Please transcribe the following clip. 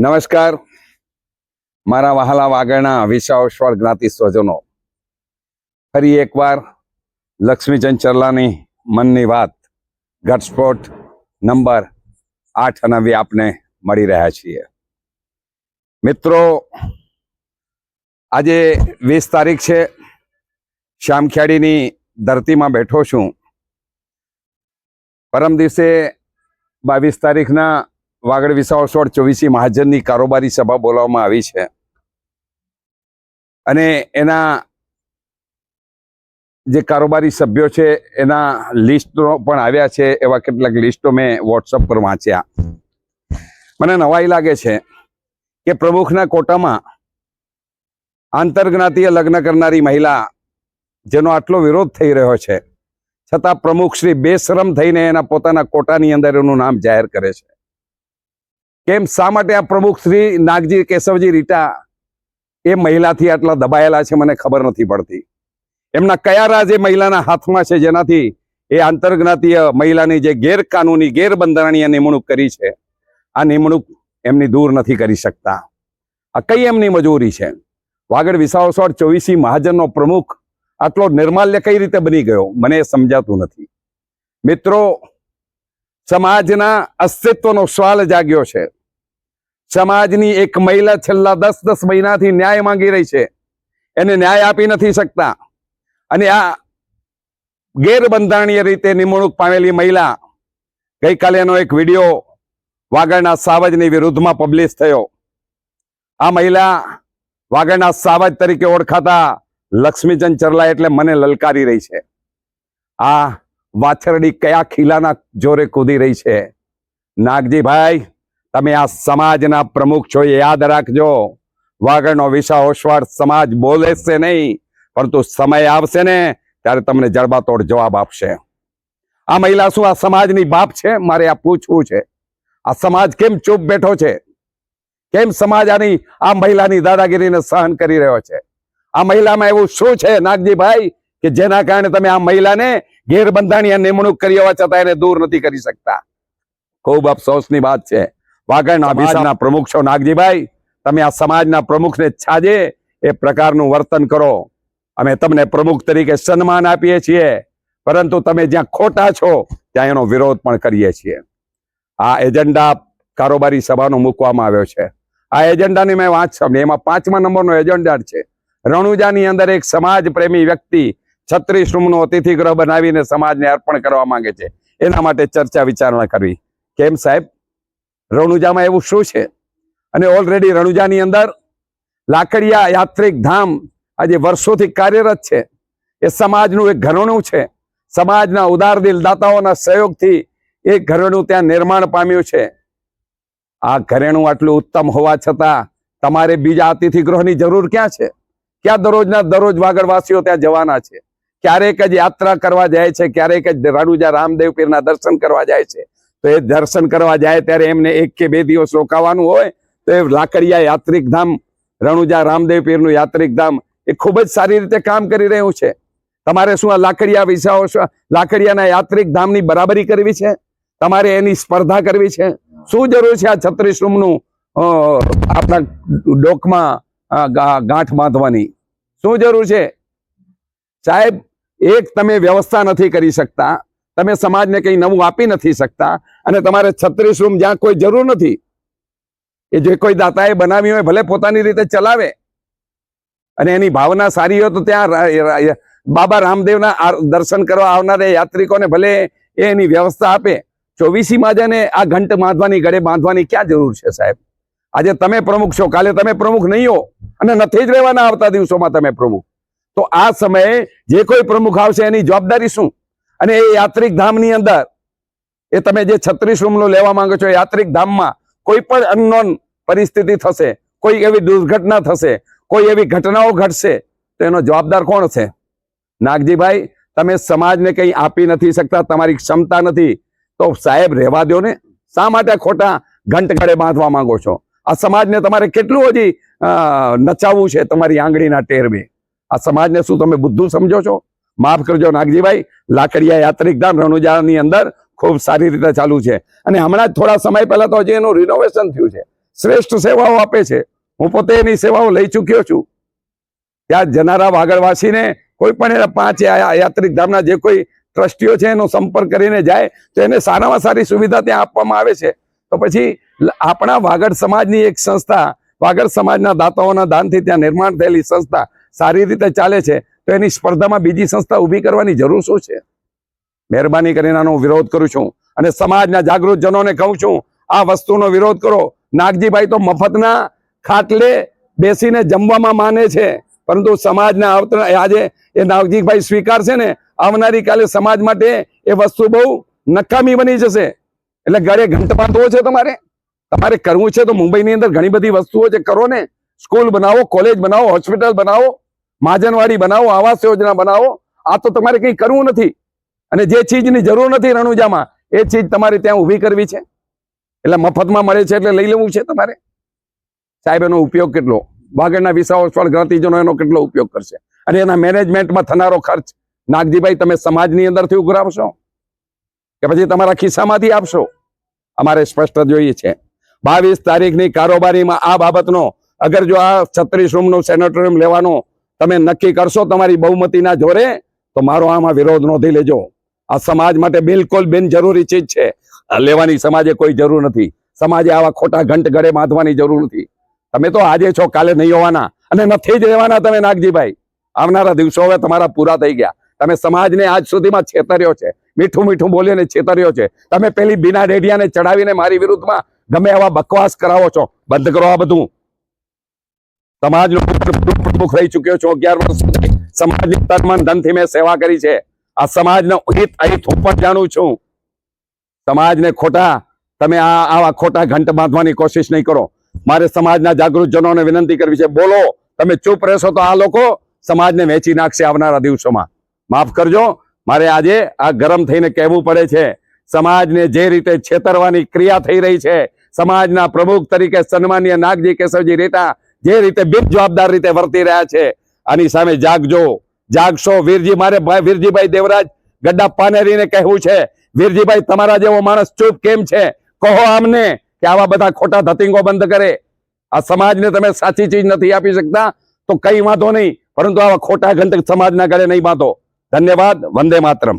નમસ્કાર મારા વહાલા વાગડના વિસાવસ્વર જ્ઞાતિ સ્વજનો, ફરી એકવાર લક્ષ્મીચંદ ચરલાની મનની વાત ઘટસ્ફોટ નંબર 8 અને આપને મળી રહ્યા છીએ. મિત્રો, આજે 20 તારીખ છે. શામખિયાળીની ધરતીમાં બેઠો છું. પરમ દિવસે 22 તારીખના વાગડ વિસાવસ્વર 24 મહાજનની કારોબારી સભા બોલાવવામાં આવી છે અને એના જે કારોબારી સભ્યો છે એના લિસ્ટો પણ આવ્યા છે. એવા કેટલાક લિસ્ટો મેં વોટ્સઅપ પર વાંચ્યા. મને નવાઈ લાગે છે કે પ્રમુખના કોટામાં આંતરજ્ઞાતીય લગ્ન કરનારી મહિલા, જેનો આટલો વિરોધ થઈ રહ્યો છે, છતાં પ્રમુખ શ્રી બેશરમ થઈને એના પોતાના કોટાની અંદર એનું નામ જાહેર કરે છે. કેમ, શા માટે આ પ્રમુખ શ્રી નાગજી કેશવજી રીટા એ મહિલાથી આટલા દબાયેલા છે? મને ખબર નથી પડતી. એમના કયા રાજ એ મહિલાના હાથમાં છે જેનાથી એ આંતરજ્ઞાતીય મહિલાની જે ગેરકાનૂની ગેરબંધારણીય નિમણૂક કરી છે, આ નિમણૂક એમની દૂર નથી કરી શકતા. આ કઈ એમની મજૂરી છે? વાગડ વિસાવસ્વર 24 મહાજનનો પ્રમુખ આટલો નિર્માલ્ય કઈ રીતે બની ગયો? મને એ સમજાતું નથી. મિત્રો, સમાજના અસ્તિત્વનો સવાલ જાગ્યો છે. સમાજની એક મહિલા છેલ્લા 10 મહિનાથી ન્યાય માંગી રહી છે, એને ન્યાય આપી નથી શકતા. અને આ ગેરબંધારણીય રીતે નિમણૂક પામેલી મહિલા, ગઈકાલે એનો એક વિડીયો વાગડના સાવજની વિરુદ્ધમાં પબ્લિશ થયો. આ મહિલા વાગડના સાવજ તરીકે ઓળખાતા લક્ષ્મીચંદ ચરલા એટલે મને લલકારી રહી છે. આ વાછરડી કયા ખીલાના જોરે કૂદી રહી છે? નાગજીભાઈ, તમે આ સમાજના પ્રમુખ છો, એ યાદ રાખજો. વાગડનો વિસાવસ્વર સમાજ બોલે છે નહીં, પરંતુ સમય આવશે ને ત્યારે તમને જડબાતોડ જવાબ આપશે. આ મહિલા શું આ સમાજની બાપ છે? મારે આ પૂછવું છે. આ સમાજ કેમ ચૂપ બેઠો છે? કેમ સમાજ આ મહિલાની દાદાગીરીને સહન કરી રહ્યો છે? આ મહિલામાં એવું શું છે નાગજીભાઈ કે જેના કારણે તમે આ મહિલાને ગેરબંધારણીય નિમણૂક કરી હોવા છતાં એને દૂર નથી કરી શકતા? ખૂબ અફસોસની વાત છે. વાગડના વિસાવના પ્રમુખ છો નાગજીભાઈ, તમે આ સમાજના પ્રમુખને છાજે એ પ્રકારનું વર્તન કરો. અમે તમને પ્રમુખ તરીકે સન્માન આપીએ છીએ, પરંતુ તમે જ્યાં ખોટા છો ત્યાં એનો વિરોધ પણ કરીએ છીએ. આ એજન્ડા કારોબારી સભાનો મૂકવામાં આવ્યો છે. આ એજન્ડાની મેં વાત સાંભળી. એમાં 5મા નંબરનો એજન્ડા છે. રણુજાની અંદર એક સમાજ પ્રેમી વ્યક્તિ 36 રૂમનું અતિથિ ગૃહ બનાવીને સમાજને અર્પણ કરવા માંગે છે. એના માટે ચર્ચા વિચારણા કરવી. કેમ સાહેબ, રણુજામાં એવું શું છે? અને ઓલરેડી રણુજાની અંદર લાકડિયા યાત્રિક ધામ આજે વર્ષોથી કાર્યરત છે. એ સમાજનું એક ઘરેણું છે. સમાજના ઉદારદિલ દાતાઓના સહયોગથી એ ઘરેણું ત્યાં નિર્માણ પામ્યું છે. આ ઘરેણું આટલું ઉત્તમ હોવા છતાં તમારે બીજા અતિથિ ગૃહની જરૂર ક્યાં છે? ક્યાં દરરોજ વાગડવાસીઓ ત્યાં જવાના છે? ક્યારેક જ યાત્રા કરવા જાય છે, ક્યારેક જ રણુજા રામદેવ પીરના દર્શન કરવા જાય છે. તો એ દર્શન કરવા જાય ત્યારે એમને 1 કે 2 દિવસ રોકાવાનું હોય તો એ લાકડિયા યાત્રિક ધામ, રણુજા રામદેવ પીરનું યાત્રિક ધામ એ ખૂબ જ સારી રીતે કામ કરી રહ્યું છે. તમારે શું આ લાકડિયાના યાત્રિક ધામની બરાબરી કરવી છે? તમારે એની સ્પર્ધા કરવી છે? શું જરૂર છે આ 36 રૂમનું આપણા ડોકમાં ગાંઠ બાંધવાની? શું જરૂર છે સાહેબ? એક તમે વ્યવસ્થા નથી કરી શકતા, તમે સમાજને કંઈ નવું આપી નથી શકતા, અને તમારે 36 રૂમ જ્યાં કોઈ જરૂર નથી, એ જે કોઈ દાતાએ બનાવી હોય ભલે પોતાની રીતે ચલાવે, અને એની ભાવના સારી હોય તો ત્યાં બાબા રામદેવના દર્શન કરવા આવનારા યાત્રિકોને ભલે એની વ્યવસ્થા આપે. 24 મહાજને આ ઘંટ બાંધવાની, ગળે બાંધવાની ક્યાં જરૂર છે સાહેબ? આજે તમે પ્રમુખ છો, કાલે તમે પ્રમુખ નહીં હો, અને નથી જ રહેવાના આવતા દિવસોમાં તમે પ્રમુખ. તો આ સમયે જે કોઈ પ્રમુખ આવશે એની જવાબદારી શું? અને એ યાત્રિક ધામની અંદર એ તમે જે 36 રૂમનું લેવા માંગો છો, યાત્રિક ધામમાં કોઈ પણ અનનોન પરિસ્થિતિ થશે, કોઈ એવી દુર્ઘટના થશે, કોઈ એવી ઘટનાઓ ઘટશે, તો એનો જવાબદાર કોણ છે? નાગજીભાઈ, તમે સમાજને કંઈ આપી નથી શકતા, તમારી ક્ષમતા નથી, તો સાહેબ રહેવા દો ને. શા માટે ખોટા ઘંટ ગળે બાંધવા માંગો છો? આ સમાજને તમારે કેટલું હજી નચાવવું છે તમારી આંગળીના ટેરવે? આ સમાજને શું તમે બુદ્ધું સમજો છો? માફ કરજો નાગજીભાઈ, લાકડિયા યાત્રિક ધામ રણુજાની અંદર ખૂબ સારી રીતે ચાલુ છે. અને હમણાં થોડા સમય પહેલા તો હજી એનું રિનોવેશન થયું છે. શ્રેષ્ઠ સેવાઓ આપે છે. હું પોતે એની સેવાઓ લઈ ચૂક્યો છું. ત્યાં જનારા વાગડવાસીને કોઈ પણ એના 5 યાત્રિક ધામના જે કોઈ ટ્રસ્ટીઓ છે એનો સંપર્ક કરીને જાય તો એને સારામાં સારી સુવિધા ત્યાં આપવામાં આવે છે. તો પછી આપણા વાગડ સમાજની એક સંસ્થા, વાગડ સમાજના દાતાઓના દાનથી ત્યાં નિર્માણ થયેલી સંસ્થા સારી રીતે ચાલે છે, તો એની સ્પર્ધામાં બીજી સંસ્થા ઊભી કરવાની જરૂર શું છે? મહેરબાની કરીને આનો વિરોધ કરું છું અને સમાજના જાગૃત જનોને કહું છું, આ વસ્તુનો વિરોધ કરો. નાગજીભાઈ તો મફતના ખાટલે બેસીને જમવામાં માને છે, પરંતુ સમાજના આજે એ નાગજીભાઈ સ્વીકારશે ને, આવનારી કાલે સમાજ માટે એ વસ્તુ બહુ નકામી બની જશે. એટલે ગળે ઘંટ બાંધવો છે તમારે કરવું છે તો મુંબઈની અંદર ઘણી બધી વસ્તુઓ છે, કરો ને. સ્કૂલ બનાવો, કોલેજ બનાવો, હોસ્પિટલ બનાવો, મહાજનવાડી બનાવો, આવાસ યોજના બનાવો. આ તો તમારે કંઈ કરવું નથી. અને જે ચીજની જરૂર નથી રણુજામાં, એ ચીજ તમારે ત્યાં ઊભી કરવી છે. એટલે મફતમાં મળે છે એટલે લઈ લેવું છે તમારે. સાહેબ, એનો ઉપયોગ કેટલો? વાગડના વિસાવળ જ્ઞાતિજનો એનો કેટલો ઉપયોગ કરશે? અને એના મેનેજમેન્ટમાં થનારો ખર્ચ નાગજીભાઈ તમે સમાજની અંદરથી ઉઘરાવશો કે પછી તમારા ખિસ્સામાંથી આપશો? અમારે સ્પષ્ટ જોઈએ છે. 22 તારીખની કારોબારીમાં આ બાબતનો અગર જો આ 36 રૂમનું સેનેટોરિયમ લેવાનો તમે નક્કી કરશો તમારી બહુમતીના જોરે, તો મારો આમાં વિરોધ નોંધી લેજો. આ સમાજ માટે બિલકુલ બિનજરૂરી ચીજ છે. આ લેવાની સમાજે કોઈ જરૂર નથી. સમાજે આવા ખોટા ઘંટ ગળે બાંધવાની જરૂર નથી. તમે તો આજે છો, કાલે નહીં હોવાના અને નથી જ રહેવાના તમે નાગજીભાઈ. આવનારા દિવસો હવે તમારા પૂરા થઈ ગયા. તમે સમાજને આજ સુધીમાં છેતર્યો છે, મીઠું મીઠું બોલીને છેતર્યો છે. તમે પેલી બીના ડેડિયાને ચડાવીને મારી વિરુદ્ધમાં ગમે એવા બકવાસ કરાવો છો. બંધ કરો આ બધું. સમાજનો પ્રમુખ રહી ચૂક્યો છો 11 વર્ષ સુધી. સમાજની તન મન ધનથી મેં સેવા કરી છે. આ સમાજનો હિત અહીં હું પણ જાણું છું. સમાજને ખોટા તમે આવા ખોટા ઘંટ બાંધવાની કોશિશ નહીં કરો. મારે સમાજના જાગૃત જનોને વિનંતી કરવી છે, બોલો. તમે ચૂપ રહેશો તો આ લોકો સમાજને વેચી નાખશે આવનારા દિવસોમાં. માફ કરજો, મારે આજે આ ગરમ થઈને કહેવું પડે છે. સમાજને જે રીતે છેતરવાની ક્રિયા થઈ રહી છે, સમાજના પ્રમુખ તરીકે સન્માનીય નાગજી કેશવજી રેટા જે રીતે બિનજવાબદાર રીતે વર્તી રહ્યા છે, આની સામે જાગજો, જાગશો. મારે વીરજીભાઈ દેવરાજ ગड्डा પાનેરીને કહેવું છે, વીરજીભાઈ તમારા જેવો માણસ ચૂપ કેમ છે? કહો આમને કે આવા બધા ખોટા ધતિંગો બંધ કરે. આ સમાજને તમે સાચી ચીજ નથી આપી શકતા તો કઈ વાંધો નહીં, પરંતુ આવા ખોટા ઘંટ સમાજના ગળે નહીં બાંધો. ધન્યવાદ. વંદે માતરમ.